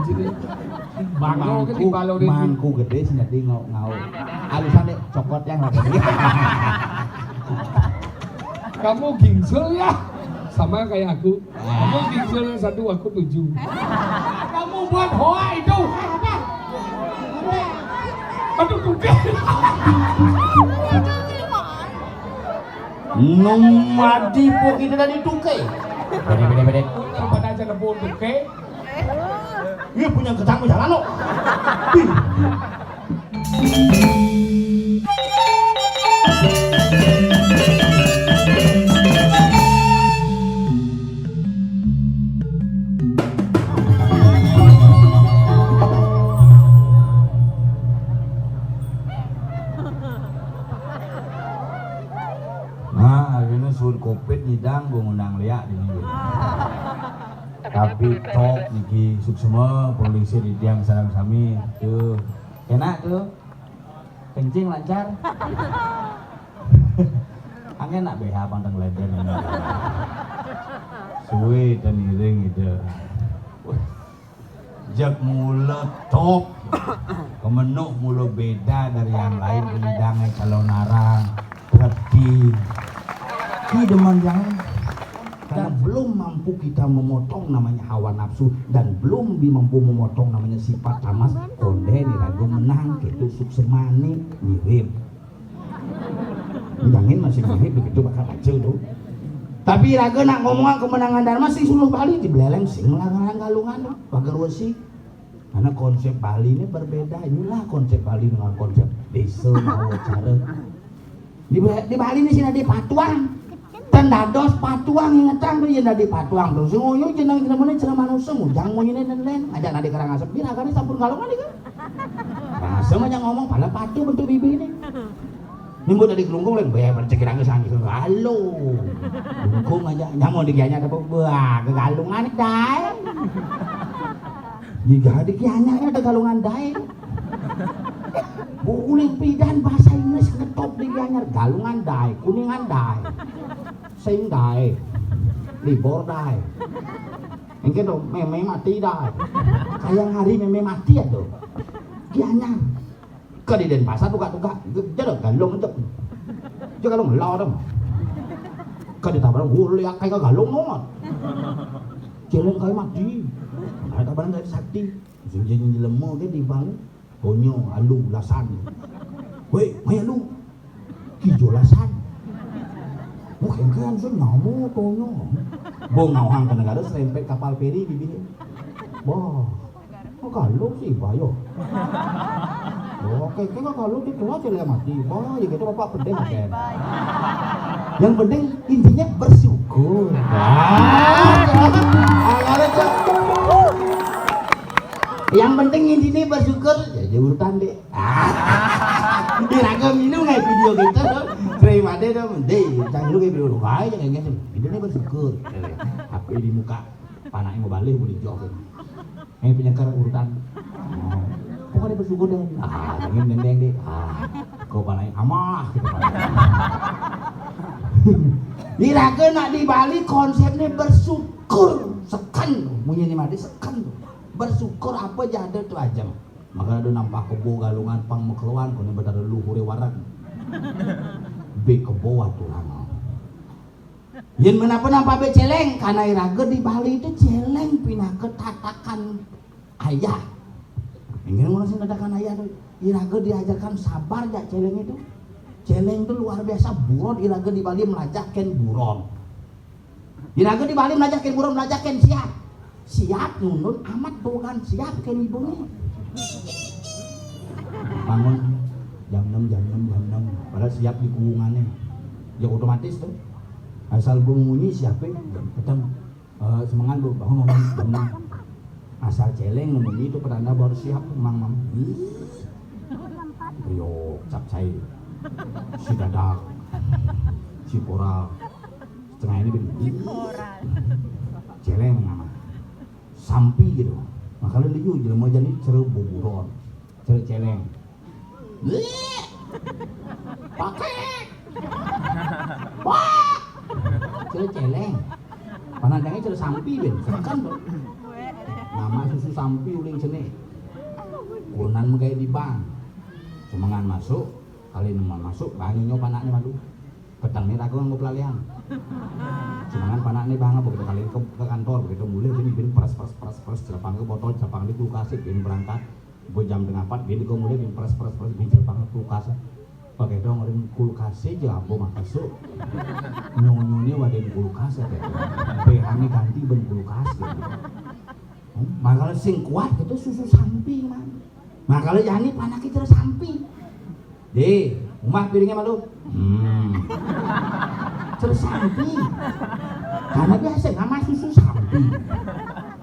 sini. Banglo ke di balo di mangku gede sih nanti ngau. Alusan deh cokot yang apa ini? Kamu gingsul ya? Sama kayak aku. Kamu gingsul 1, aku 7. Kamu buat hoa itu. Aduh tuke. Numadi po kita tadi tuke. Bede. Pada aja nebun tuke. Iya punya ketang jalan lo. Sur kopet nyidang gue ngundang liak di minggu. Tapi tok niki suksema polisi di tiang sarang sami tuh enak tuh kencing lancar. Angin nak BH pantang leden ini. Suwe dan iring gitu. Jak mula top kemenuk mula beda dari yang lain penyidangnya kalau narang berarti demen yang karena belum mampu kita memotong namanya hawa nafsu dan belum mampu memotong namanya sifat tamas konde nih ragu menang gitu suksemani mirip jangan masih mirip begitu bakal kacau tuh tapi ragu nak ngomongan kemenangan Dharma sing suluh Bali di beleleng sing melarang galungan bagar wesi karena konsep Bali ini berbeda inilah konsep Bali dengan konsep desa mau cara di Bali ini sih ada patuan dados patuang ingetang tuh yang dari patuang tuh semuanya jenang mana ceramah nusung jangan mau ini dan ajak nadi kerang asap gini agar sampur galungan nih kan asem aja ngomong pada patu bentuk bibi ini minggu dari kelungkung lain bayar bercekirang kesang gitu halo kelungkung aja nyamuk digianya tapi wah kegalungan dai jika digianya ada galungan dai bukuling pidan bahasa Inggris ngetop digianya galungan dai kuningan dai sing dae, libur dae, engke dong meme mati dae, sayang hari meme mati ya tuh, kianya, ke di Denpasar tukak, jadi galung itu, jadi galung lo dong, ke di Tabanan gue lihat kayak galung nomor, jalan kayak mati, ada Tabanan dari sakti, sing lemo dia di bang, ponyo, alu, lasan, weh, maya lu, hijau lasan. Bukan kan so namu tonyo. Bong ngawang ke negara serempet kapal feri bibir. Wah. Kok kalau sih bayo. Oke, kalau itu aja lah mati. Wah, ya gitu Bapak penting kan. Yang penting intinya bersyukur. Yang penting intinya bersyukur ya urutan deh. Diragam minum nggak video gitu terima deh dong jangan lu kayak video lu aja kayak gitu ini bersyukur HP di muka panahnya mau balik boleh jawab yang punya urutan pokoknya bersyukur deh jangan nendeng deh kau panahnya amah gitu diragam nak di Bali konsepnya bersyukur sekan punya nih mati sekan bersyukur apa jadi tuh aja maka ada nampak kebo galungan pang mekeluan kau betar luhur warak be kebo tuh lama yen menapa nampak be celeng karena iraga di Bali itu celeng pindah ke tatakan ayah ingin ngurus tatakan ayah tuh iraga diajarkan sabar ya celeng itu luar biasa buron iraga di Bali melajakan buron iraga di Bali melajakan buron melajakan siap nunun amat tuh kan siap kan ibu nih bangun jam 6 padahal siap di kuungannya ya otomatis tuh asal bunyi siapa ketemu semangat bu bangun asal celeng membunyi itu pertanda baru siap mang yo capcai si dadak si pora setengah ini begini celeng nama sampi gitu makanya liu jelema jadi ceru buburon ceru celeng pakai wah ceru celeng panandangnya ceru sampi ben kan nama susu sampi uling sini. Kunan kayak di bang. Semangan masuk, kali neman masuk, bangunnya panaknya malu. Petang ini aku nggak pelalian. Semangan panaknya bang, begitu kali ke kantor, begitu mulai jadi bin pres, jelapang ke botol, jelapang di kulkas, bin berangkat. Gue jam tengah 4, bin gue mulai bin pres, bin jelapang ke kulkas. Pakai dong orang kulkas aja, aku masuk. Nyonyonya wadah kulkas ya, behani ganti ben kulkas gitu. Makanya sing kuat itu susu sampi man. Makanya jani panak itu sampi. Deh, rumah piringnya malu. Terus sampi. Karena biasa nama susu sampi.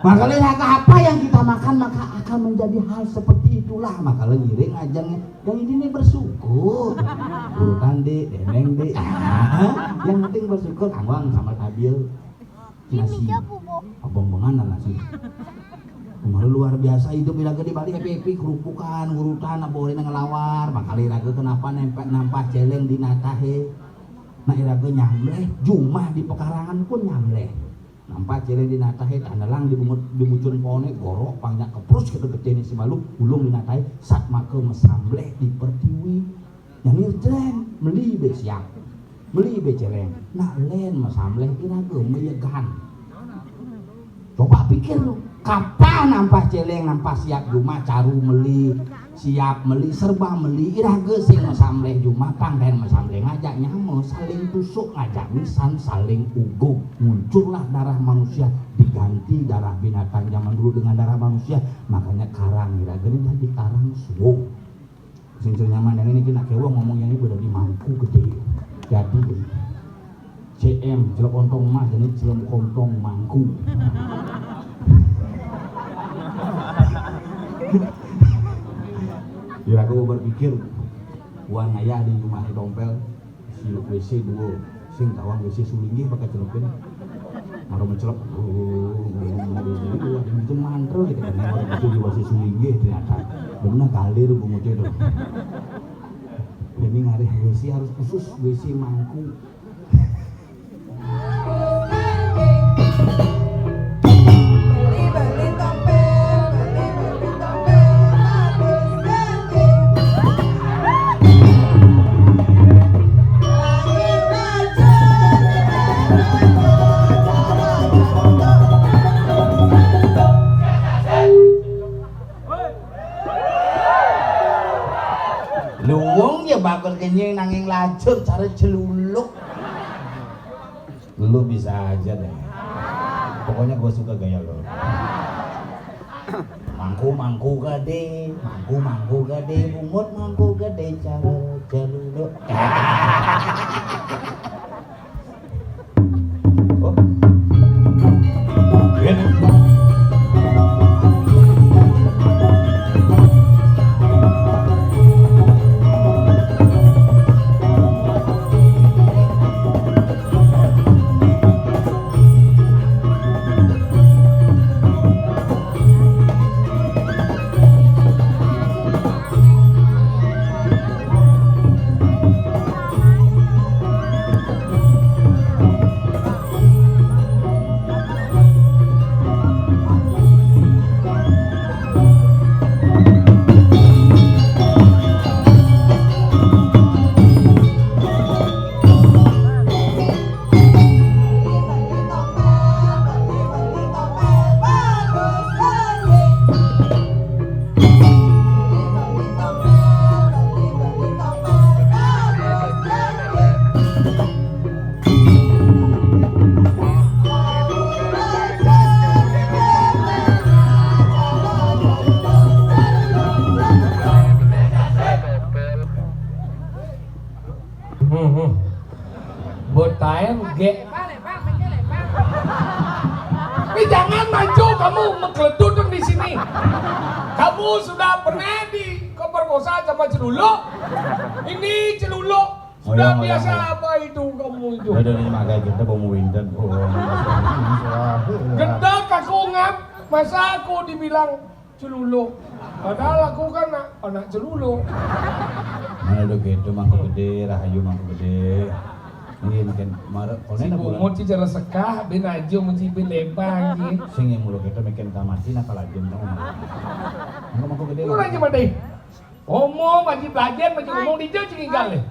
Makanya raka apa yang kita makan maka akan menjadi hal seperti itulah. Makanya ngiring ajangnya yang ini bersyukur. Urutan deh, deneng deh. Yang penting bersyukur kangwang sama tabil. Nasi abang-bangan nasi. Kemarin luar biasa hidup iraga di Bali happy kerupukan urutan apa boleh ngelawar makali iraga kenapa nampak celeng di natahe nah iraga nyamleh jumah di pekarangan pun nyamleh nampak celeng di natahe tandalang dimucun pone gorok panjang keprus gede-gede ini si malu ulung di natahe sak maka mesambleh di pertiwi yang celeng meli be siap meli be celeng nak len mesambleh iraga meyegan coba pikir lu kapan nampak celeng nampak siap jumah caru meli siap meli serba meli iraga sing mesambleh jumah pangden mesambleh ngajak nyamo saling tusuk ngajak misan saling uguk muncullah darah manusia diganti darah binatang zaman dulu dengan darah manusia makanya karang iraga ini jadi karang suwung sing nyaman yang ini kena kewa ngomong yang ini udah di mangku gede jadi CM celok kontong emas jadi celok kontong mangku. Ya aku berpikir uang ayah di rumah dompel si WC dua sing tawang WC sulinggih pakai celupin mau mencelop itu mantra gitu kan orang itu di WC sulinggih ternyata benar galir bungutnya tuh ini ngarih WC harus khusus WC mangku. Luwung ya bakal kenyang nanging lajur cara celuluk. Lu bisa aja deh. Pokoknya gue suka gaya lo. Mangku gede, mangku gede, bungut mangku gede cara celuluk. Oh. Botaen ge. Tapi jangan maju kamu menggeleduduk di sini. Kamu sudah pernah diperkosa sama celuluk. Ini celuluk sudah biasa apa itu kamu itu. Ada nih magai kita mau windan. Gendak aku ngap, masa aku dibilang celuluk. Padahal aku kan anak celuluk. Mana udah gitu mangkuk gede, rahayu mangkuk gede. Ingin kan marah kalau Si nena Bumut bulan. si cara sekah, ben aja mesti ben lebang gitu. Sing yang mulu kita makin tamati nak lagi tahu. Enggak mau gede. Lu aja mah deh. Ngomong wajib belajar, wajib ngomong di jauh tinggal nih.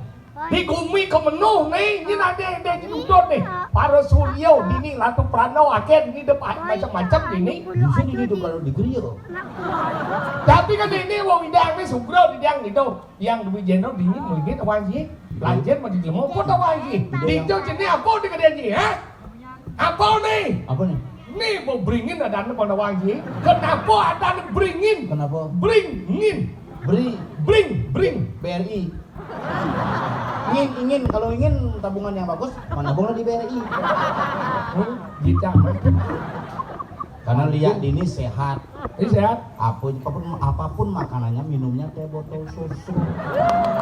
Di gumi kemenuh nih, ini ada di udon nih. Para Suryo, ini Ratu Prano, akhir ini depan macam-macam ini. Di sini itu kalau di Grio. Tapi kan ini wong idang nih Sugro idang itu. Yang lebih jenderal dini mungkin apa sih? Belajar mau di lemong kok apa sih? Di jauh jenis apa di kedai sih, ha? Apa nih? Apa nih? Nih mau beringin ada nih pada wangi. Kenapa ada nih beringin? Kenapa? Beringin. Bring. BRI. Ingin kalau ingin tabungan yang bagus, menabunglah di BRI. Gitu. Karena lihat ini sehat. Ini sehat. Apapun makanannya, minumnya teh botol susu.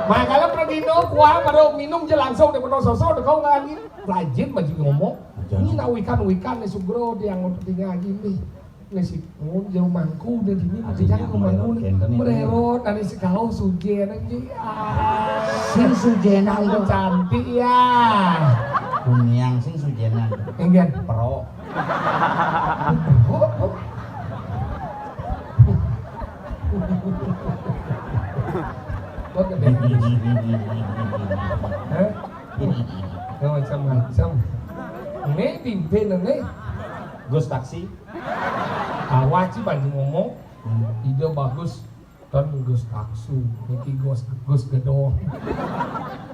Makanya pernah dino kuah baru minum aja langsung dari botol susu udah kau nggak lagi. Rajin baju ngomong. Ini nak wikan nih Sugro yang pentingnya gini. Nih si jauh mangku dari sini jangan ke mangku nih. Mererot ada si kau sujen aja. Sing sujenan Kamu tuh. cantik ya. Kunyang sing sujenan. Enggak. Pro. Kok gede? Hah? Kau macam-macam. Ini pimpin ini. Gus taksi. Awak sih banyak ngomong. Ide bagus. Dan Gus taksu. Ini Gus gedong.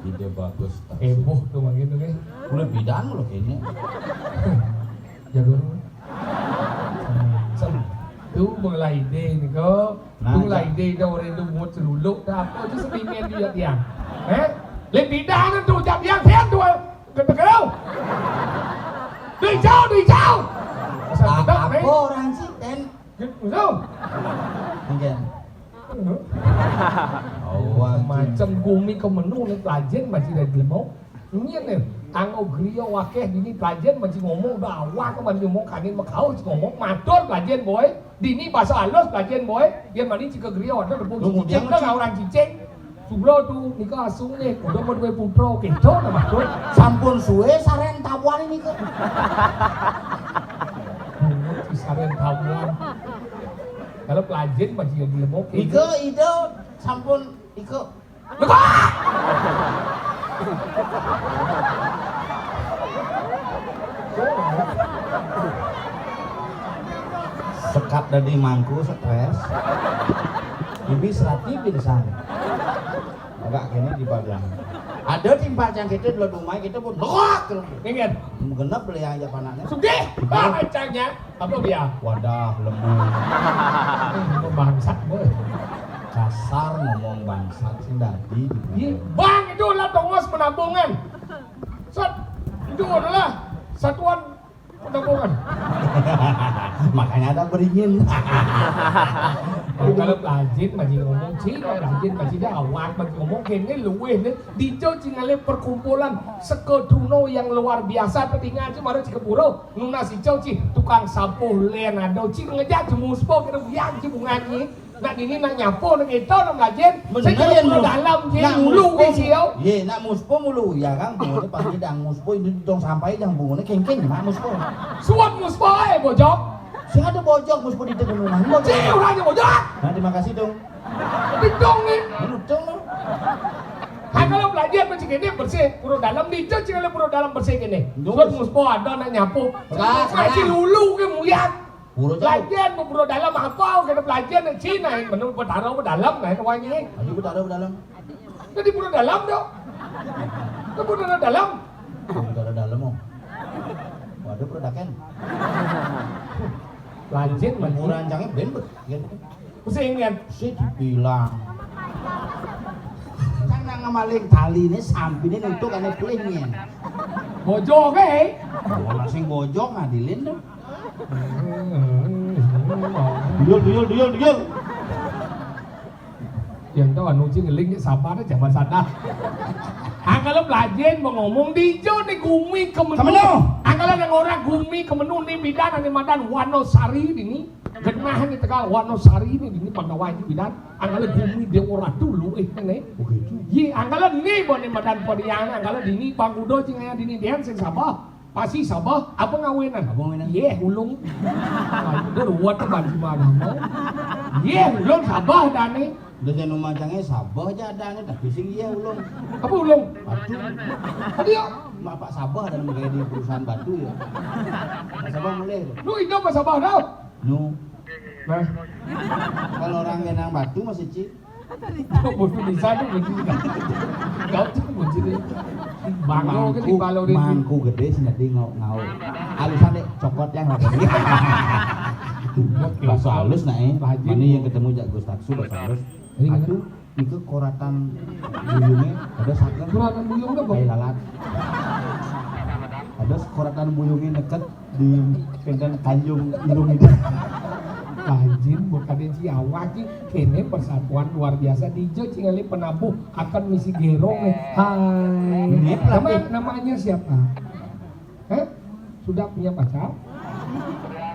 Ide bagus. Heboh tuh begitu kan. Udah bidang loh kayaknya. Jadul. Tuh mulai ide nih kok. Tuh mulai ide dah orang itu buat seruluk. Dah apa tu sepimen dia tiang. Lebih dah tu jap yang tiang tu. Kata kau. Đi jauh. Apa orang sih ten? Betul. Mungkin. Oh, Macam gumi ke menu ni pelajar masih dah lemau. Ini ni, angau grio wakeh dini pelajar masih ngomong dah awak ke masih ngomong kanin makau ngomong matur pelajar boy. Dini bahasa halus pelajar boy. Yang mana jika grio ada tepung cicing dah orang cicing. Sugro tu nikah asung ni, udah mau dua putro gitu nama tu. sampun suwe saren tabuan ini ke. Saren tabuan. Kalau pelajar masih jadi lemau. Ide sampun ike. Sekat dari mangku stres. Bibi serati pingsan. Agak kini di Padang. Ada timpa yang kita di rumah kita pun doak. Ingat. Genep beli aja panaknya. Sugih, bacanya apa dia? Wadah lemah. Bangsat boy. Kasar ngomong bangsat sih tadi. Bang itu adalah tongos penampungan. Itu adalah satuan penampungan. Makanya ada beringin. Kalau pelajar masih ngomong sih, pelajar masih dah awak masih ngomong kene luweh ni di jauh cingale perkumpulan sekeduno yang luar biasa petingan cuma ada cikepuro nuna si jauh ci tukang sapu len ada ci ngejak cuma spo kena biang ci bunganya nak ini nak nyapu nak itu nak belajar saya kena dalam je dulu ke siau ye nak muspo mulu ya kan bunga pagi dang muspo itu dong sampai yang bunga kengkeng mak muspo suat muspo bojok sing ada bojok muspo di tegenunan cik orangnya bojok nah terima kasih dong dong ni dong lo kalau belajar macam ini bersih pura dalam ni cik cik pura dalam bersih gini suat muspo ada nak nyapu kasih lulu ke muyang belajar pura dalam apa kena belajar nak Cina menurut bertaruh dalam kan awalnya ayo bertaruh dalam jadi pura dalam dok itu pura dalam bertaruh dalam oh waduh produken belajar mau rancangnya ben pusing kan sih dibilang karena ngamaling tali ini sampingnya itu karena pelingnya bojok masing bojok ngadilin dong Duyul. Yang tahu anu cing ngeling sabar aja bahasa dah. Kalau belajar mau ngomong di jo nih gumi kemenu. Kalau yang orang gumi kemenu nih bidan nih madan Wanosari ini. Genahan itu kalau Wonosari ini pegawai bidan, anggalan bumi dia orang dulu ini. Begitu. Ye anggalan ini boleh madan podian, anggalan ini Bangkudo cingaya dini dia sing sabah, pasti sabah, apa ngawenan? Apa ngawenan? Ye hulung, itu ruwet banci mana mau? Ye hulung sabah dani, Udah jangan macangnya sabah aja ada nih, tapi sing iya ulung. apa hulung? Batu. Tadi ya, Bapak sabah dan kayak di perusahaan batu ya. Pak sabah mulai. lu itu apa sabah tau? Nu, Nah, kalau orang genang batu masih cik. kok bodoh di sana begini kan? Kau tuh begini, bangau kan di balau di Mangku gede sih nanti ngau. Alusan deh cokot yang lagi. Bahasa halus nah Mana yang ketemu Jak Gus Taksu bahasa halus. Aduh, itu koratan buyungnya ada sakit. Kurang buyung dah bang. Kayak lalat. Ada koratan buyungnya deket di Kendal Tanjung Irung itu. Anjir, bukan si awak sih, kene persatuan luar biasa DJ Cingali penabuh akan misi gerong nih. Hai. Namanya siapa? Sudah punya pacar?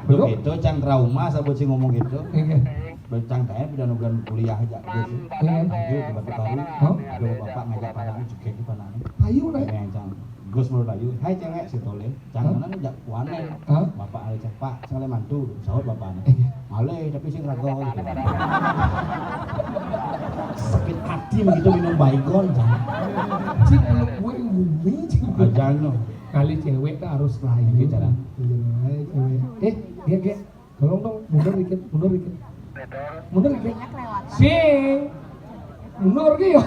Belum itu cang trauma sabut sih ngomong gitu. Iya. Bencang tanya pindah nugan kuliah aja gitu. Lanjut ke Batu Karu. Ada bapak ngajak pandangan juga di pandangan. Ayo nih. Yang cang Gus menurut ayu. Hai cengek si tole. Cang mana ngajak wanen. Bapak ale cek pak, sengale mantu. Sahut bapaknya. Ale tapi sing rago gitu. Sakit hati begitu minum baygon cang. Cik belum gue yang bumi cik. Ajang no. Kali cewek tuh harus lain. Gitu cara. Cewek. Dia. Tolong dong, mundur dikit. Mundur dikit. Sing. Mundur gitu.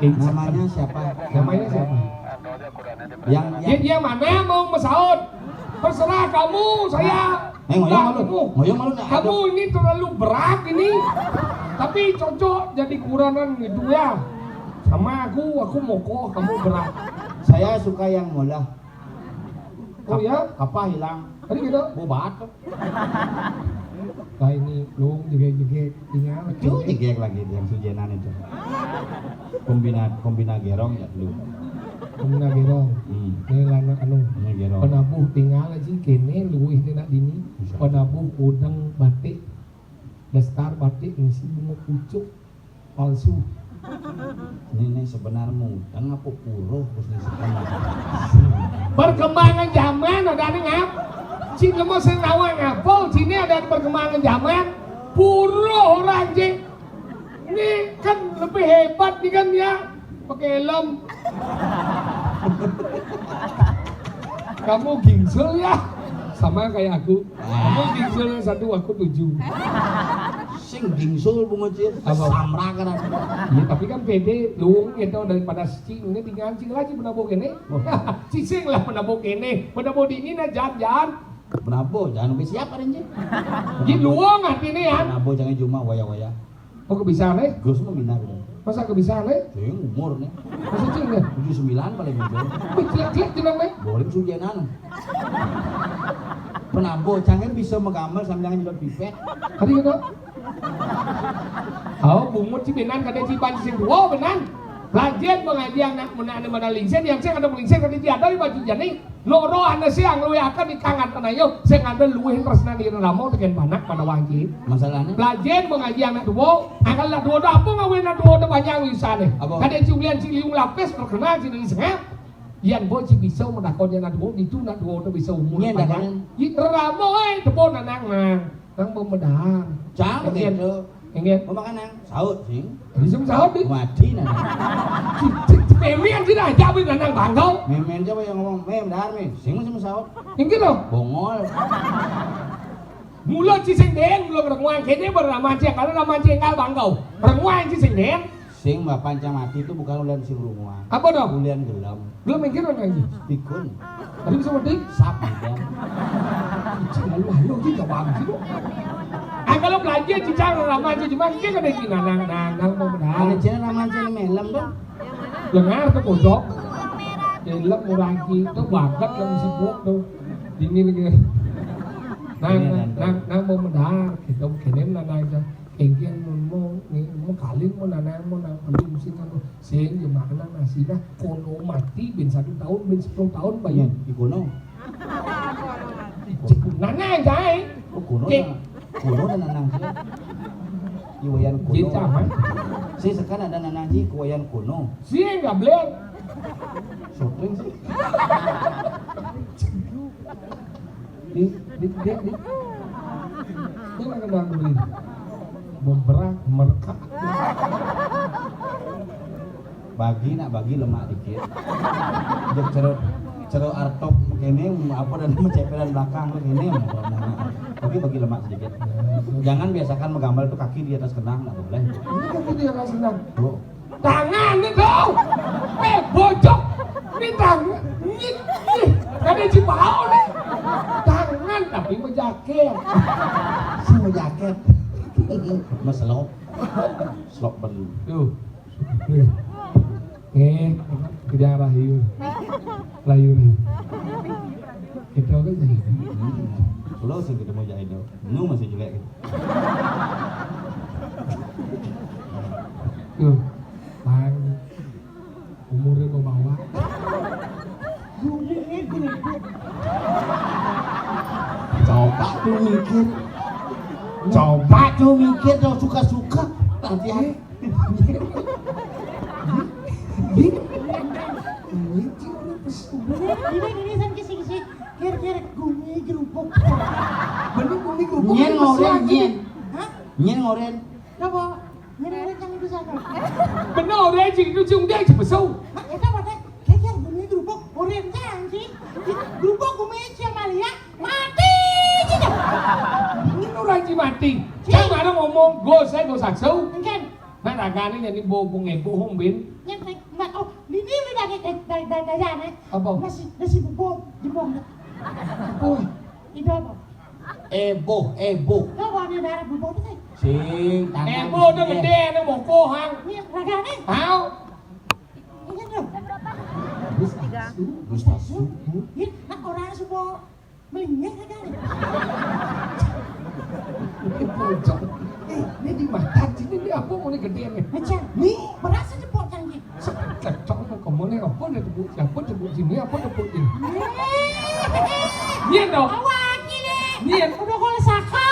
Namanya siapa? Namanya siapa? Yang Dia mana mau mesaut? Terserah kamu, saya. Ngoyong malu nak. Kamu ini terlalu berat ini. Tapi cocok jadi kuranan gitu ya. Sama aku mokoh, kamu berat. Saya suka yang molah. Oh ya? Apa hilang? Tadi gitu. Bobat. Nah ini lu jegek tinggal. Itu jegek lagi yang sujenan itu. Kombina gerong ya dulu. Kombina gerong. Ini lana anu. Ini gerong. Penabuh tinggal aja kene luwih nak dini. Penabuh udang batik. Dasar batik ngisi bunga pucuk palsu. Ini sebenarnya mudang apa puruh terus Perkembangan zaman ada nih ngap. Cina mau senawang ngapol, sini ada perkembangan zaman. Puro orang jing. Ini kan lebih hebat nih kan ya. Pakai helm. Kamu gingsul ya. Sama kayak aku. Kamu gingsul 1, aku 7. Sing gingsul bunga cil. Samra kan. Iya tapi kan pede luung itu daripada cing ini tinggal cing lagi penabuh ini. Cicing lah penabuh ini. Penabuh ini nah jangan. Penabuh jangan sampai siap ada cil. Jadi luung hati ini ya. Penabuh jangan cuma waya-waya. Oh kebisaan nih? Gus mau bina gitu. Masa kebisaan nih? Yang umur nih. Masa cing nih? 79 paling muncul. Klik jenang nih? Boleh sujenan. Penabuh canggih bisa menggambar sambil nyedot pipet. Tadi gitu. Oh, bumut si benan kada cipan sing dua benan. Lajen pengajian nak menane mana lingsen yang saya kada lingsen kada tiada di baju jani. Loro anda siang luwe akan dikangat kanayo sing ada luwe tresna di ramo tegen panak pada wangki. Masalahnya Lajen pengajian nak dua, akan lah dua apa ngawen nak dua banyak wisane. Kada ciulian ciliung lapis terkenal di Indonesia. Yan boy si bisa mendakonnya nak dua itu nak dua bisa umurnya banyak. Itu ramo debo nanang nang memedang. Jangan begitu. Ingin mau makan yang sahut sih. Bisa sahut di. Mati nanti. Memen tidak jauh dengan bangau. Memen coba yang ngomong mem dahar mem. Sing masih sahut. Ingin loh. Bongol. Mulut si senden belum renguan kene beramancing kalau ramancing kal bangau. Renguan si senden. Sing bapak mati itu bukan ulian sing runguan. Apa dong? Ulian gelam. Belum mikir lagi. Pikun. Tadi bisa mati? Sap kan. Lalu kita bang sih. Kalau belajar cicang ramancing cuma kita kada kina nang mau benar. Ada cina ramancing melem dong. Dengar tuh kodok. Elem murangki itu bakat yang sibuk tuh. Dini lagi. Nang mau benar. Kita kene nang aja. Engkian mau kalin mau nanang mau nang ambil musim kan sing gimana nasibnya kono mati ben 1 tahun ben 10 tahun banyak di kono nanang jai kono Kuno dan nanang sih. Iwayan kuno. Jin sama. Si sekarang ada nanang sih kuwayan kuno. Sih nggak bleng. Syuting sih. Di. Ini nggak kena beli. Memberak, mereka. Bagi lemak dikit. Jok cerut artop kene apa dan cepetan belakang kene bagi lemak sedikit. Jangan biasakan menggambar itu kaki di atas kenang, enggak boleh. Ini kaki di atas kenang. Tuh. Tangan itu. Bocok. Ini tangan. Ini. Ada cipau nih. Tangan tapi menjaket. Si mau jaket. Mas slop ben. Tuh. Kejang layu nih. Itu kan jadi. Kalau sih kita mau jahit itu, nu masih jelek gitu. Tuh, bang, umurnya mau bawa. Coba tuh mikir, tuh suka-suka nanti aja. Ini san kisi-kisi kira-kira gumi gerupuk. Bener gumi kerupuk. Nyen ngoren, nyen. Hah? Nyen ngoren. Apa? Nyari yang itu sana. Bener orang sih itu cuma dia cuma sâu. Mak itu apa teh? Kira-kira gumi gerupuk. Orang yang sih. Gerupuk gumi Malia mati sih. Ini orang sih mati. Jangan ada ngomong gosek sâu. Kan? Nah dagangan ini bobong hong bin. Yang mak oh ini dari nih. Apa? Nasi bubuk jebong. Oh, Itu apa? Ebo. Itu warna darah bubuk itu. Sing tangan. bo nó gede nó mau kohang. Ini ragane. Hao. Ini dong. Gustasu. Ini nak orang semua melinyek ragane. Ini bocok. Ini di mata sini ini apa mau gede nih? Macam ni berasa cepot canggih. Cocok mau kemana apa nih tebuk siapa tebuk sini apa tebuk ini? Nhiên dong. Awak ini. Nhiên. Udah kalau saka.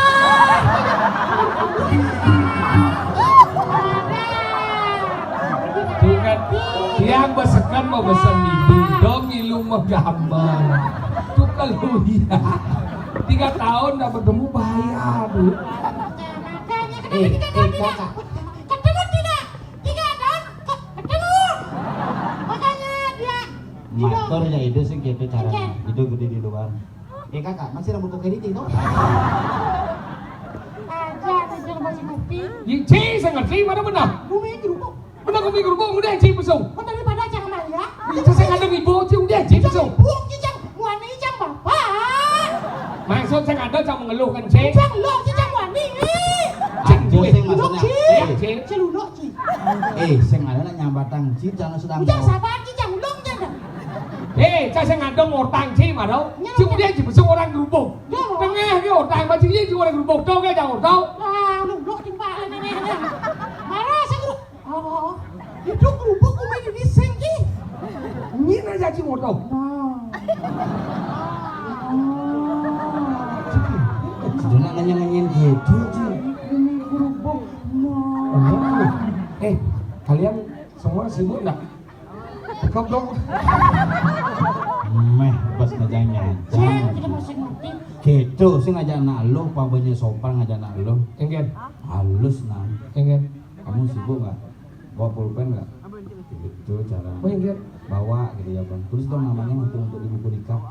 Tuh kan, yang besekan mau besen bibi, dong ilu mau gambar. Tuh kalau dia 3 tahun dah bertemu bahaya tuh. Kakak. Ketemu tidak? 3 tahun ketemu. Makanya dia Motor ya itu sih gitu caranya. Itu gede di luar. Kakak, masih rambut kredit itu? aja aja masih ngerti. Yang chi saya ngerti mana benar? Bumi gerupuk. Benar kami gerubuk udah chi besung. Kau daripada jangan Malia. Itu saya kadang ibu chi udah chi besung. Buang kijang, wani jang bapak. Maksud saya kadang jangan mengeluhkan chi. Jang lo kijang wani. Aduh, sing Lulok maksudnya. ci. Celulok ci. Sing ada nyambatang ci jangan sedang. Kijang sabar kijang long jang dah. Saya ngadong orang chi mà đâu. Chứ udah chi besung orang gerubuk. Tengah cái orang mà chi chi orang gerubuk đâu cái jangan tahu. Lah, lulok timpa ini. Marah saya geruk. Oh, itu gerupuk bumi di sing ki. Nhìn ra chi một đâu. Sudah nanya-nanyain gitu sih. Bumi gerupuk. No. Kalian semua sibuk enggak? Cakap dong. Meh, pas ngajanya. Jang kita masih ngerti. Gitu sih ngajak anak lo, pabanya sopan ngajak anak lo. Engen, Halus nah. engen. Kamu sibuk nggak? Bawa pulpen nggak? Gitu cara. Oh engen. Bawa gitu ya bang. Tulis dong namanya untuk di buku nikah.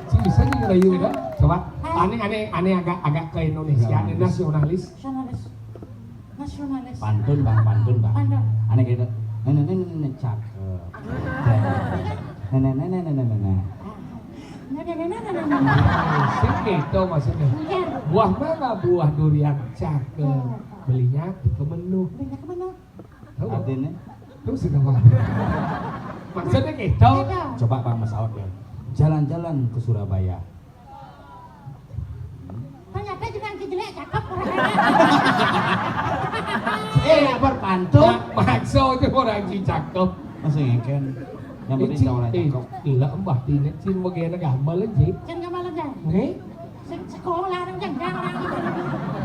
Chị bisa nih ngerayu kan? Coba. Aneh agak ke Indonesia, aneh nasionalis. Nasionalis. Pantun bang. Pantun. Aneh gitu. Nenek cakep. Nenek. Sing gitu maksudnya. Buah mana buah durian cakep. Belinya di Kemenuh. Belinya ke mana? Tahu nggak? Artinya, Lu sudah apa? Maksudnya gitu. coba bang Mas Aot ya. Jalan-jalan ke Surabaya. Ternyata jangan kejelek cakep orang Berpantun. Maksudnya orang si cakep. Masih ngeken. Yang penting orang cakep. Gila mbah di net sin bagian agama lagi. Jangan kemalan jangan. Nih, sekolah nang janggang orang.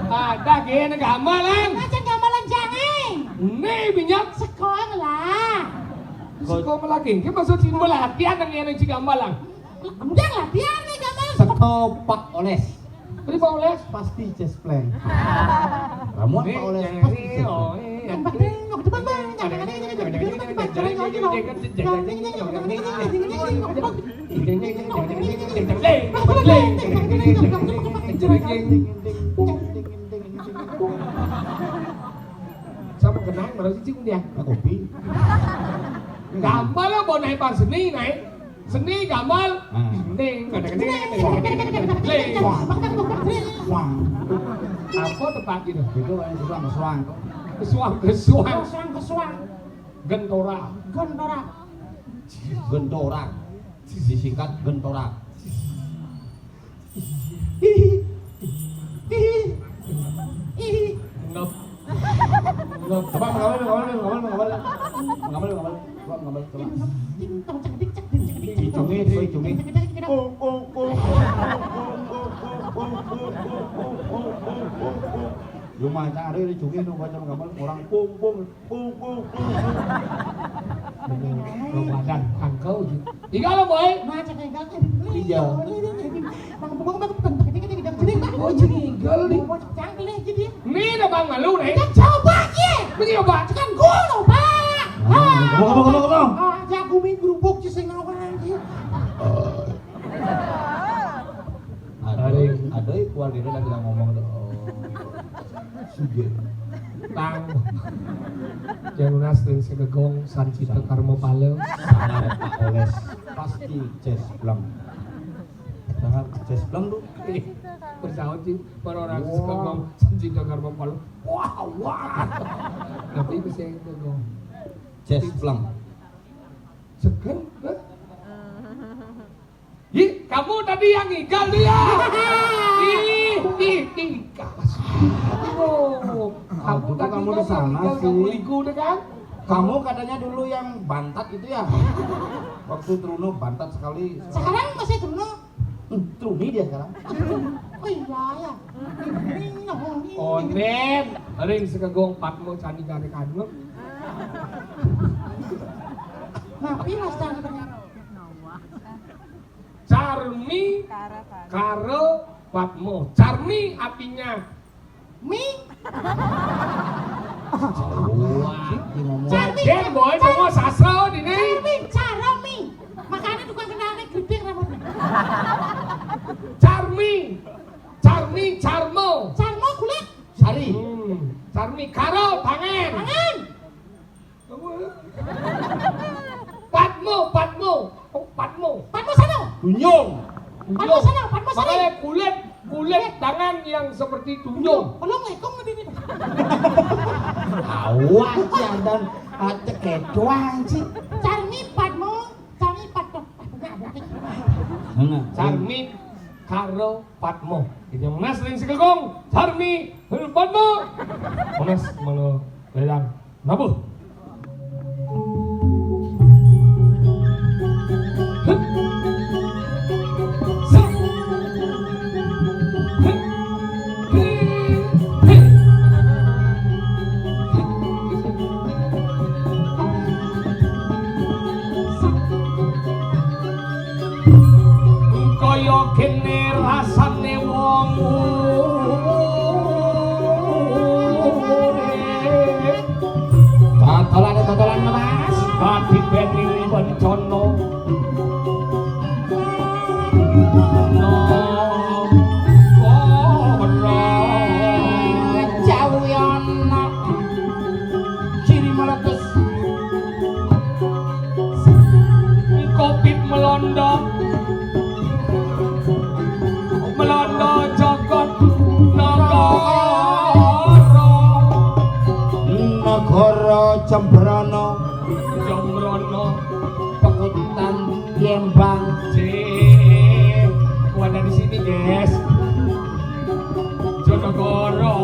Ada gini gamelan. Macam gamelan jangan. Nih minyak. Sekolah. Sekolah lagi. Kita maksud sih latihan yang ini juga gamelan. Kemudian latihan nih gamelan. Setopak oles. Beri Pak Oles. Pasti chest plan. Ramuan Pak Oles pasti chest plan. Sama kenang baru sih dia. Kopi. Gamal lah mau naik pas seni naik. Seni gamal. Ding, Swang. Apa tempat gitu? Itu kan swang. Kesuang. Gentora. Gentorak. Disingkat gentorak. Ngep. Coba ngawal. Icungi. Rumah cari dicungi tuh baca ngawal orang pung. Badan angkau gitu. Tiga lo boy. Oh jengigel nih. Nih dah bang malu nih. Coba ye. Ini obat. Kan gua lo, Pak. Ngomong. Jago main gerubuk sih sing ngawang. Ada keluarga dia lagi ngomong tuh. Suge. Tang. Janunas dan segegong Sancita Karmo Pale. Sangat Pak Oles pasti chest plum. Sangat chest plum tuh. Bersahut sih orang segegong Sancita Karmo Pale. Wah. Tapi bisa segegong. Chest plum. Segen, Ih, kamu tadi yang ngigal dia. Ih, kamu tadi kamu kan di sana ngigal, sih. kamu liku deh kan? Kamu katanya dulu yang bantat itu ya? Waktu Truno bantat sekali. Sekarang masih dulu. Truni dia sekarang. Oh iya ya. Onen, ring segegong patmo candi kare kadung. Tapi mas tadi Charmi karo patmo. Charmi artinya mie. Jajan boy, semua sastra di sini. Cara mie. Makanya tukang kenalnya gede rambutnya. Charmo. Carmo kulit. Sari. Charmi karo tangan. Tangan. Patmo. Oh, patmo. Patmo sana. Tunyung. Patmo sana. Makanya kulit tangan yang seperti tunyung. Belum lekong ini. Awas ya dan cekek doang sih. Carmi patmo. Charmi karo patmo. Ini Monas ring segegong. Charmi karo patmo. Monas mana ledang nabuh. Kaya kene rasane wong urip. Totolan Mas. Dadi bening bencana. Jawiyana. Ciri meletus. Covid melanda jagat Negara Jembrana. Pekutan Yembang. Aku ada di sini guys. Jonegoro.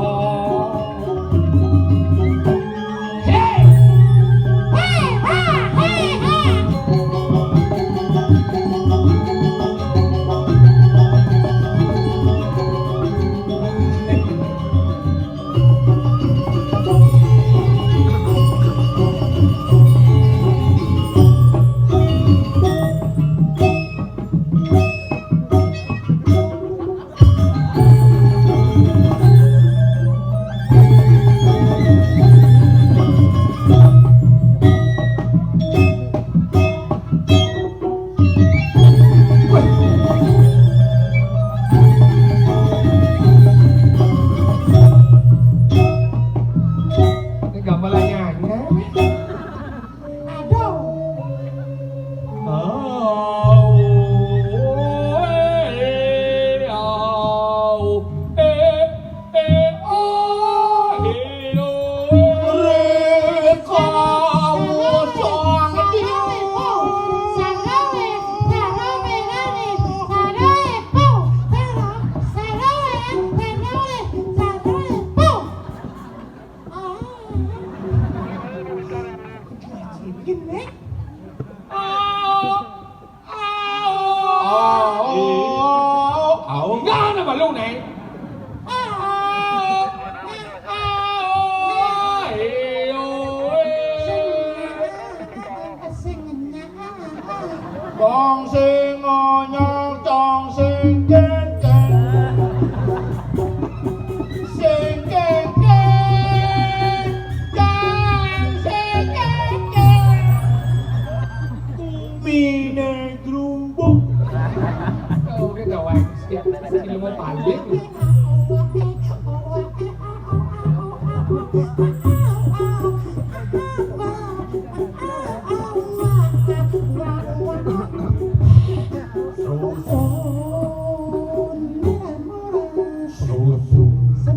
Ya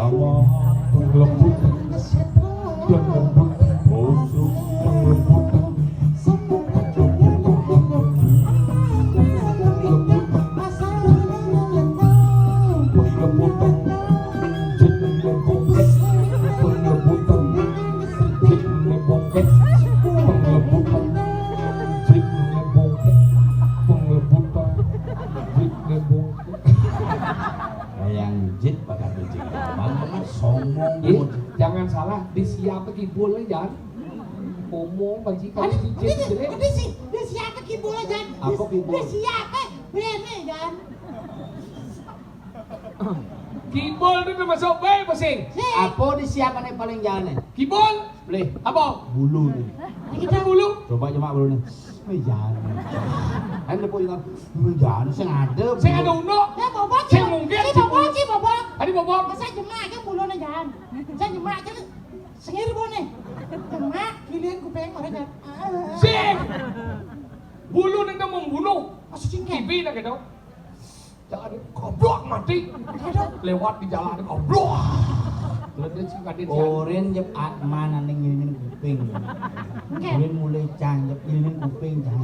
Allah, penglembut, penglembut, busuk, penglembut, jangan salah, di siapa kibulnya jangan ngomong bagi kali Ada cicit jelek. di siapa kibul aja? Apa kibul? Di siapa? Bene kan? Kibul itu masuk baik pasing. Apa di siapa nih paling jalan nih? Kibul, Boleh, apa? bulu nih. Kita bulu. Coba cuma bulu nih. Jangan. Kan depo juga jangan sing adem. Saya ada uno. Ya bobok. Saya mungkin. Si bobok. Ada bobok. Masa jemak ke bulan aja. Saya jemak ke sengir bone. Jemak kilian kupeng orang kan. Sing. Bulu nanti membunuh. Masuk cingkek. Kibi nak gitu. Jangan goblok mati. Lewat di jalan goblok. Ledes sih kadin siang. Oren jep mana ning ngilinin kuping. Oren mulai cang jep ngilinin kuping cang.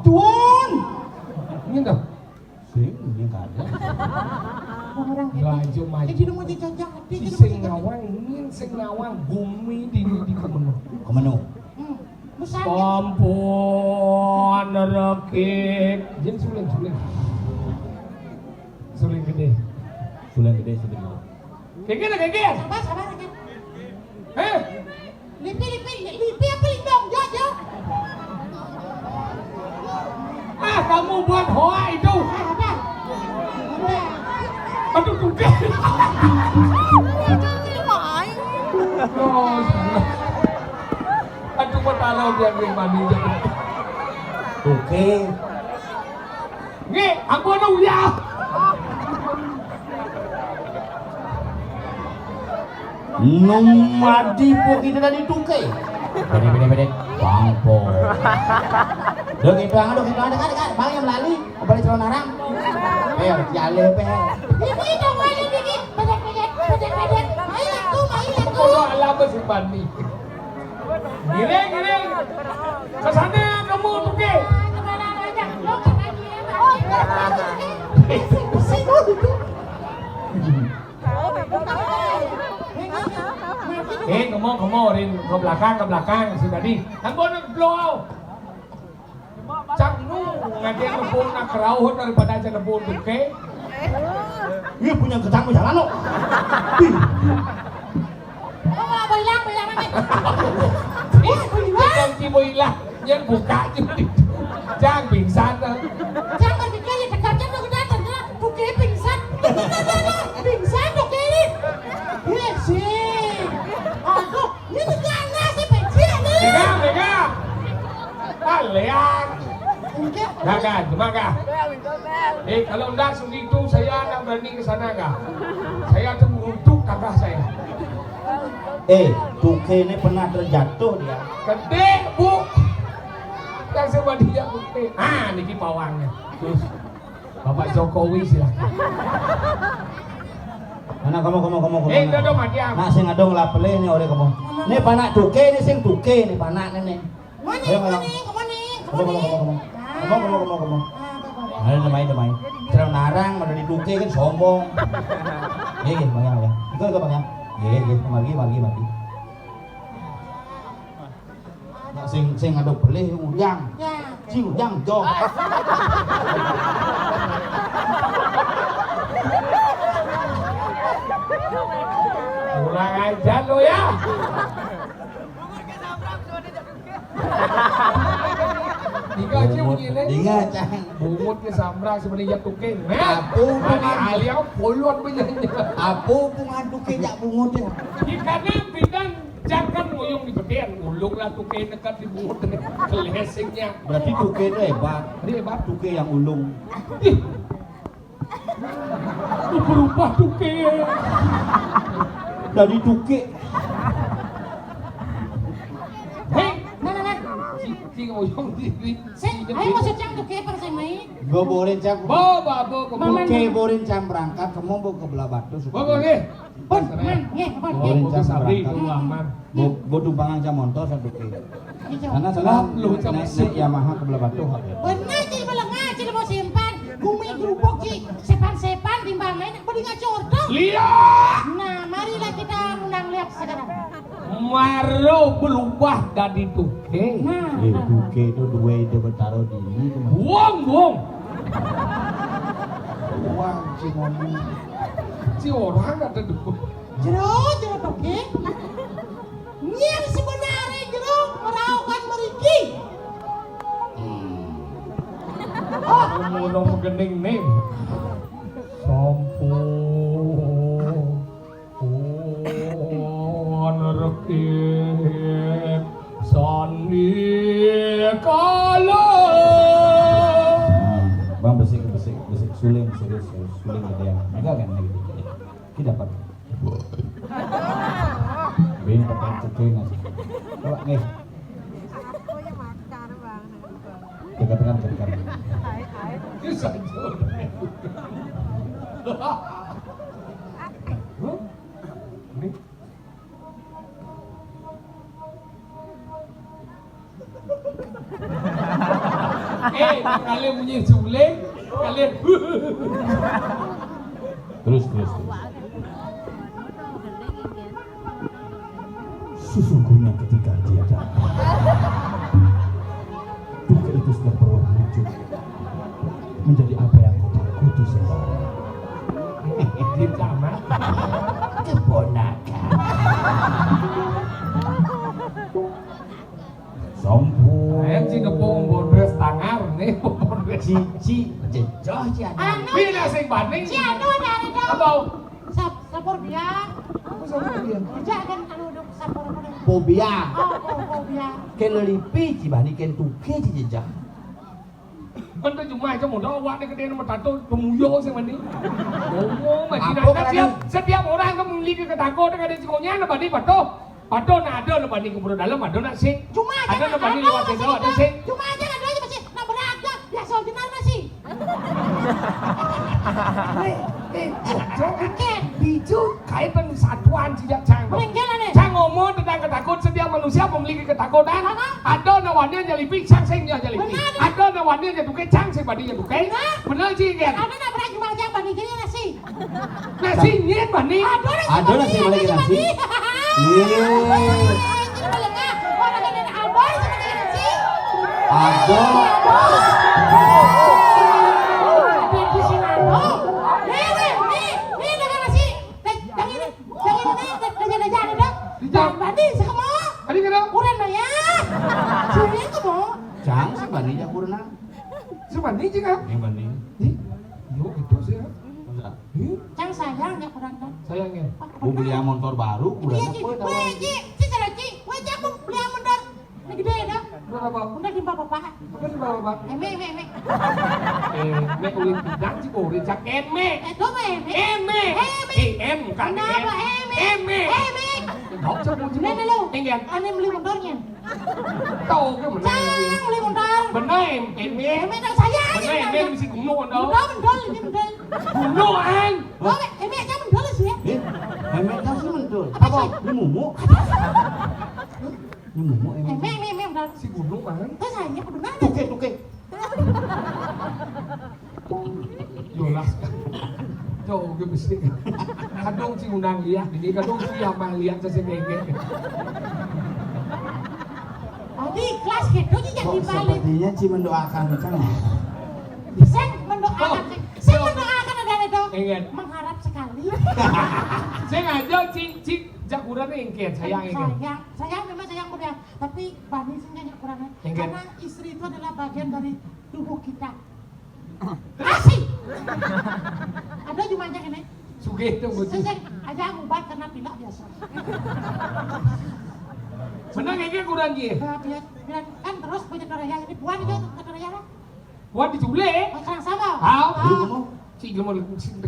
Tuan. Ini dah. Sing ini kada. Orang Laju maju. Jadi mau dijajak hati. Si sing ngawang bumi di kemana? Kemana? Besar. Ampun rekik. Jadi suling gede. Sulang gede suling. Kekir. Sabar kan. Eh, Lipi apa lindong Jojo? ah kamu buat hoa itu. Apa? Aduh tungkeh. Oh, aduh bertalau dia gue mandi jadi. Oke. Nge, aku ada uya. Numadi po kita tadi tuke. Bede. Bangpo. Dok itu kan. Bang yang melali. Balik celana narang. Jale pe. Ini dong aja dikit. Bedek. Main aku. Kalau alam masih mandi. Giring. Kesana kamu tuke. Kamu rin ke belakang si tadi. Ambon blow. Cak nu ngadian nebun nak kerauh daripada aja nebun tuke. Iya punya ketang jalan lo. Bilang. Jangan ciboilah yang buka jadi. Jangan pingsan. Jangan pikir ya dekatnya udah datang ya. Tuke pingsan. Pingsan tuke ini. Iya sih. Aduh, ini gimana sih pensil nih? Mega. Kalian. Gak, cuma gak. Kalau enggak segitu saya enggak berani ke sana gak. Saya tuh mengutuk kakak saya. Tuke ini pernah terjatuh dia. Gede, Bu. Yang sama dia gede. Niki pawangnya. Terus Bapak Jokowi silakan. Anak kamu. Dodo madiam. Nak sing adong lapele ni ore kamu. Ni panak tuke ni sing tuke ni panak ni. Kemana? Kamu. Ada damai. Cerang narang ada di tuke kan sombong. Ye, bang ya. Ikut bang ya. Ye, mari. Nak sing adong pelih ujang. Ya. Si ujang jong. Kurang ajar lo ya. Tiga aja begini. Tiga cang. Bungut ke samra sebenarnya tuking. Apu alia polon penyanyi. Apu bunga tuke jak bungut ya. Ikannya bidang jangan nguyung di bedian. Ulung lah tuking dekat di bungut ini. Kelesingnya. Berarti tuke itu hebat. Hebat. Tuke yang ulung. Itu berubah tuking. Dari tuke. Hei, Cing oyong di. Ayo masuk cang tuh kayak persen mai. Gue borin cang. Babo Oke, borin cang berangkat, kamu mau ke belah batu. Babo nggih. Pun, man, nge, pun, nge. Borin cang Sabri berangkat. dulu aman. Gue tumpangan cang motor satu ke. Gitu. Karena salah Lu cang naik Yamaha ke belah batu. Benar sih malah ngaji mau simpan. Bumi gerubuk sih, sepan-sepan timbang lain, beli ngacor tuh. Lihat. Nah, marilah kita undang lihat sekarang. Maro berubah dari tuke. Nah, Duke itu dua ide bertaruh di ini. Buang. Uang si ngomong. Si orang ada dukun. jero toke. Yang sebenarnya jero meraukan meriki. Ngomong gening nih. Sampun rekit sani kala. Bang besik suling serius suling gede yang enggak kan gitu. Kita dapat. Bin pakai cekin nasi. Coba nih. Tekan. Kisah jodoh. Ini. Kalian punya suling, kalian. Terus. Sesungguhnya ketika dia datang, duka itu sudah berubah wujud menjadi apa yang kau takuti sekarang. Dia sama. Keponakan. Sompun. Saya sih ngepung bondres tangar nih, bondres. Cici jejoh cian. Anu, Bila sing banding. si anu ada dong. Apa? Sapor dia. Apa sama dia? Jangan anu dong sapor. Fobia. Oh, dia. Ken lipi cibani ken tuke jejah. Kan tu cuma aja mudah awak ni kedai nama tato pemuyo sih mandi. Oh, macam Apa nak kadang- setiap orang kan memiliki ketakut dengan dia cikonya nak banding pato. Pato nak ada nak banding kubur dalam ada nak sih. Cuma aja Ada nak banding lewat desa ada sih. Cuma aja ada aja masih nak beraga. Biasa jenal masih. Oke. Biju kaitan satuan sejak cang. Meninggal nih. Cang ngomong tentang ketakut setiap manusia memiliki ketakutan. Ada nawannya nyelipi cang sengnya nyelipi. Ada nawannya nyeduke cang sing banding nyeduke. Benar sih kan? Ada nak beraga cuma aja banding kiri nasi. Nasi nyet banding. Ada nasi balik nasi. Ada. Tadi kena Cang sih baninya kurang. sebanding sih kan? Yang banding. Yuk itu sih kan? Masa? Cang sayang ya kurang kan. Sayangnya. Mau beli motor baru, udah Iya, Ci. Weh, Ci. Ci, cara Ci. Weh, Ci, aku beli motor. Ini gede dah. Berapa? Udah di bapak. Apa sih bapak? Eme. Me ulin pidang sih ulin jaket me. Itu eme. Eme. Em kan Kenapa eme? Eme. Học cho mua chứ Lên đây luôn. Anh em Anh em beli motornya. tàu cái mình Cang beli motor. benar em Eme tahu saya aja. benar em mesti kumno đâu Mendol ini mendol. kumno anh Oh, eme aja mendol sih ya. Hemet kau sih mentul. Apa? Ini mumu. Ini mumu Eme mendol. si kumno anh Terus saya benar. Tuke. Yolas Jauh ke mesti kadang si undang lihat ini kadang si yang mah lihat saya kayak Tadi kelas gitu aja yang Kok dibalik. sepertinya Ci mendoakan Cang. Saya mendoakan ada itu. Ingin. Mengharap sekali. saya ngajak si jakuran ingin saya ingin Sayang memang sayang udah. Tapi Bani sebenarnya kurang. Ingin. Karena istri itu adalah bagian dari tubuh kita. Asik. Ada cuma aja ini. sugih tuh buat Saya aja ngubat karena pilak biasa. benar kayak kurang gitu Biar kan terus banyak orang yang ini buan itu kata orang yang buat diculik sekarang sama. Hao. Ini mumu. Ci mau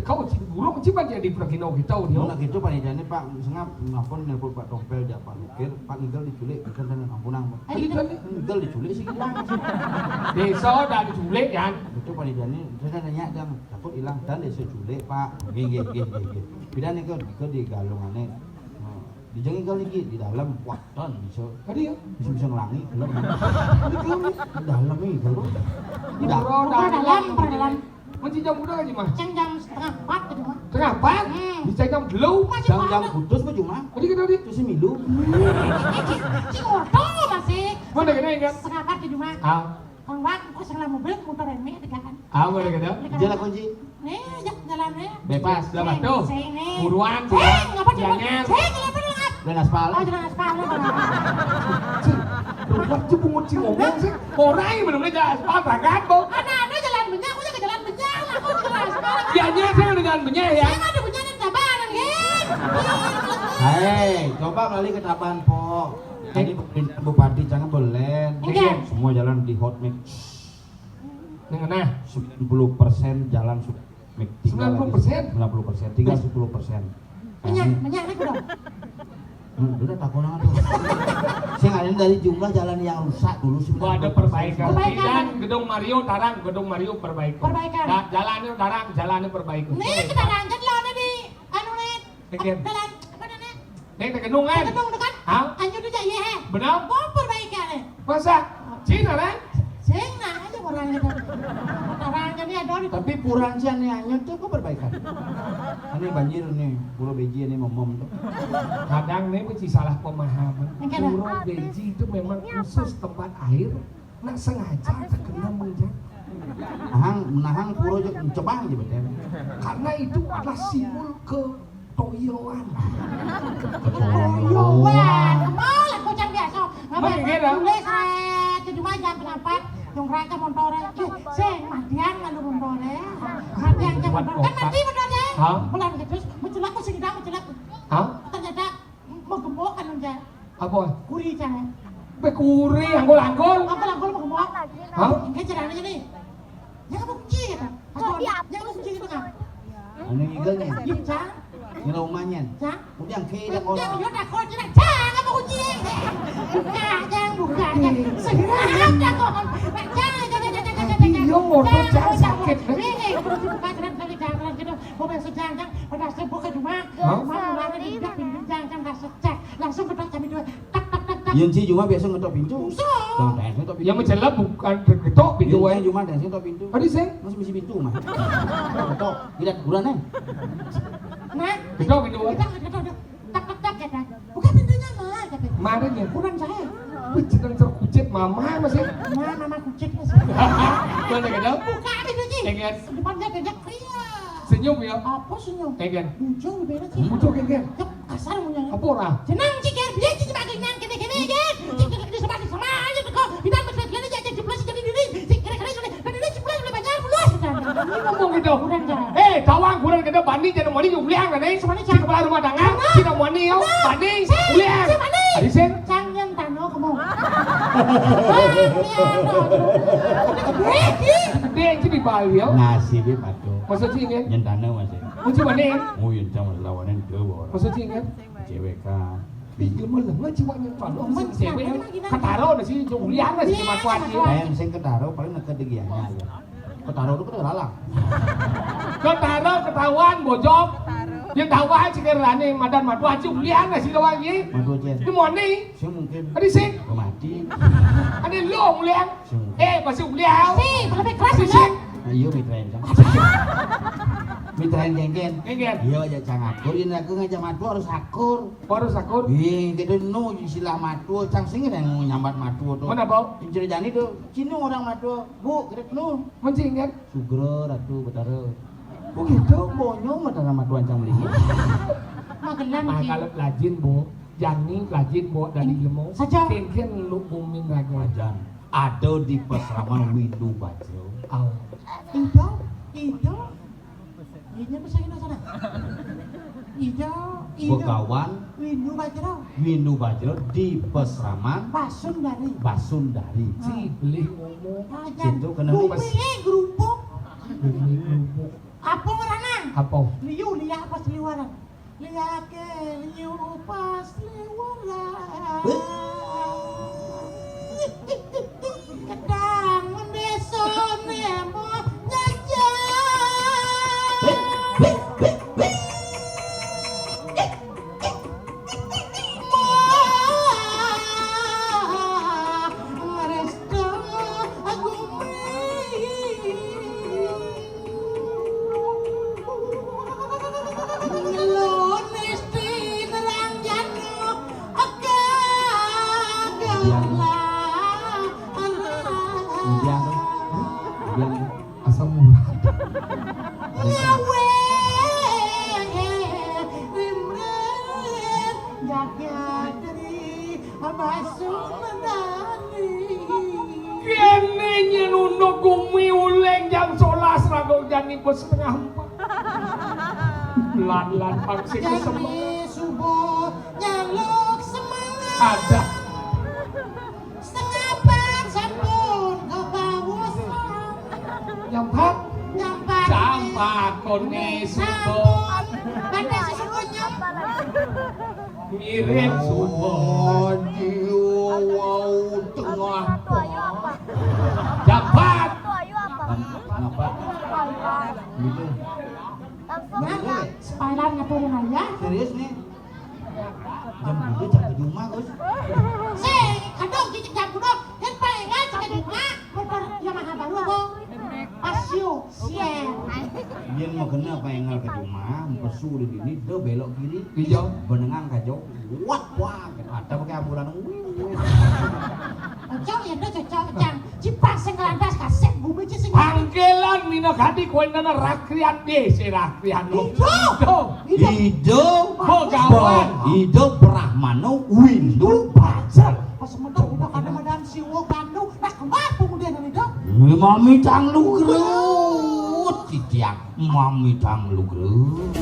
kau ci burung ci pan jadi pergino kita dia. Nah gitu panitiane Pak, sengap ngapun nelpon Pak Tompel dia Pak Lukir, Pak Nigel diculik bukan dengan ampunang. Nigel diculik sih gitu. Desa dah diculik kan. Itu panitiane saya nanya jang takut hilang dan desa culik Pak. Nggih. Bidan niku di galungane. Dijengin kali lagi di dalam wakton bisa. Tadi ya. Bisa ngelangi belum. Di dalam nih kalau. Di dalam. Masih jam udah aja mah. Jam 3:30 tadi mah. Tengah apa? Bisa jam dulu. Jam putus mah cuma. Tadi kita tadi. Terus milu. Si ngotong masih. Mana kena ingat? 3:30 tadi mah. Ah. Kang Wak kok salah mobil motor reme tegakan. Ah, mana kena? Jalan kunci. Nih, jalannya. Bebas, dapat tuh. Buruan, Ngapa jangan. Dan aspal. Oh, jalan aspal. Buat cebungut ci ngomong sih. Orang yang benar-benar jalan aspal berangkat, Bu. Ada jalan benyang, aku ke jalan benyang, aku ke jalan aspal. Ya, saya dengan benyek ya. Saya ada benyang di Tabanan, kan? Hei, coba melalui ke Tabanan, Po. Tadi Bupati jangan boleh. Semua jalan di hot mix. Dengan nah, 90% jalan sudah mix. 90%? 90%, tinggal 10%. Benyang nih dong. Udah takut banget tuh. Saya ngadain dari jumlah jalan yang rusak dulu sih. Ada perbaikan. Dan gedung Mario tarang, gedung Mario perbaikan. Jalannya tarang, jalannya perbaikan. Nih kita lanjut lah di anu nih. Jalan apa nih? Nih gedung kan? Gedung dekat. Hah? Anjur aja ya. Benar? Mau perbaikan nih. Masa? Cina kan? Sing nah aja orangnya tuh. Orangnya nih ada. Tapi purang sih aneh tuh kok perbaikan. Ini banjir nih, Pura Beji ini momom tuh. Kadang nih mesti salah pemahaman. Pura Beji itu memang khusus tempat air. Nak sengaja terkena menjadi. Menahang pura coba aja betul. Karena itu adalah simbol ketoyoan. Toyoan, mau lah kocak biasa. Mana kira? Tulis ke cuma jam 4. Yung raka montore, sing madian nganu montore. Madian jam montore, kan mati montore. Hah? Bulan terus mencelak ku sing mencelak. Hah? Ternyata mau gembok kan aja. Apa? Kuri jangan. Bekuri anggol-anggol. Apa langgol mau gembok? Hah? Ini caranya jadi. Ya kamu kunci kan? Jangan kunci itu kan? Anu igelnya, Jang. ini rumahnya. Jang. Udah kira Jang, orang. yo tak kau jangan. Jang kamu kunci. Buka. Segera dah kau. Dia motor jangan sakit. Ini terus buka jangan gitu. Mobil sejang pada sebuka cuma. Mana di dak pintu jangan dah secek. Langsung ketok kami dua. Tak. Yang si cuma biasa ngetok pintu. Jangan ngetok pintu. Yang mencelap bukan ketok pintu Yang ya. cuma dan ngetok pintu. Tadi saya Masih misi pintu mah. Ngetok, tidak kurang Nah, ketok pintu. ketok. Tak ya dah. Buka pintunya mah. Mana nya? Kurang saya. Wih, sedang terkucit mama masih. Mama kucing masih. Mana ketok? Buka pintunya. Kengen. Depannya banyak pria. Senyum ya. Apa senyum? Kengen. Muncul beda sih. Muncul kengen. Kasar punya. Apa ora? Senang sih kan, dia sih makin nang kene kan. Cik sama aja kok. Bidang berkeliling aja jeblos jadi diri. Cik kira-kira jadi jeblos lebih banyak belum. Ngomong gitu. Tawang kurang kita banding jadi moni uliang kan nih. Si kepala rumah tangga, si moni yo, banding uliang. Adi sen. Jangan tano kamu. Dia itu di Bali yo. Nasi be patu. Maksud sih kan? Nyentana masih. Kunci banding. Oh yang sama lawanan dua orang. Maksud sih kan? Cewek kan. Iya malah nggak cuma yang kalau masih cewek ketaro na si uliang na si manfaat dia. Yang sing ketaro paling nak kedegiannya aja. Ketaro itu kan lalang. Ketaro ketahuan bojok. Yang tahuan si kerane madan madu aja uliang na si doang ini. Madu jen. Di moni. Saya mungkin. Adi sen. Mati. Ada lo uliang. Masih uliang. Si, lebih keras Si ya. sen. Ayo mitrain kan. Mitrain genggen. Kengen. Iya aja cang akur, ini aku ngajak matu harus akur. Baru sakur. Iya, kita no istilah matu, cang sing yang nyambat matu tuh. Mana bau? Incer jani tuh, cino orang matu, bu, kita no. Mancing kan? Sugro, ratu, betara. Begitu, bonyong mata sama tuan cang beli. Magelang Nah sih. kalau lajin bu, Jani lajin bu dari lemo. Saja. Kengen lu bumin lagi. Wajan, ada di peseraman Windu Bajro. Aw. Ido. Ini apa saya sana? Ido. Begawan Windu Bajro. Windu Bajro di peseraman Basundari. Si beli ngomong. Situ kena Bumi gerupuk. Beli ngomong. Apa liake nyupas lewara kedang mendeso nemo Asam murah. Kene nyenuno gumi uleng jam 11 rago jani bos setengah 4. Lan pangsik kesemangat. Subuh nyaluk semangat Ada. setengah 4 sampun ke bawah Jam 4. nyampak Campak kone subo. pada sesungguhnya Mirip subo. Wow, tengah. Jam 4. Kenapa? Gitu. mana spailan ngaturin ya Serius nih? Jam 7 jam 7 mah, Gus. kadang cicik jam duduk kan palingan sampai rumah motor Yamaha baru kok Pasio siap Biar mau kena pengal ke rumah, pesu di sini, do belok kiri, Hijau. benengan kajau, wah, ada pakai ambulan, cocok ya udah cocok jam cipak sing landas kasep bumi sing Panggilan Mino Gadi kuenana rakrian desa rakrian. hidup, Bogawan. hidup Brahmano, windu pacar. pas mentok udah kadang-kadang siwo kandu nah kemana kemudian ini dong Mami tang lu gerut, titiak, mami tang lu gerut.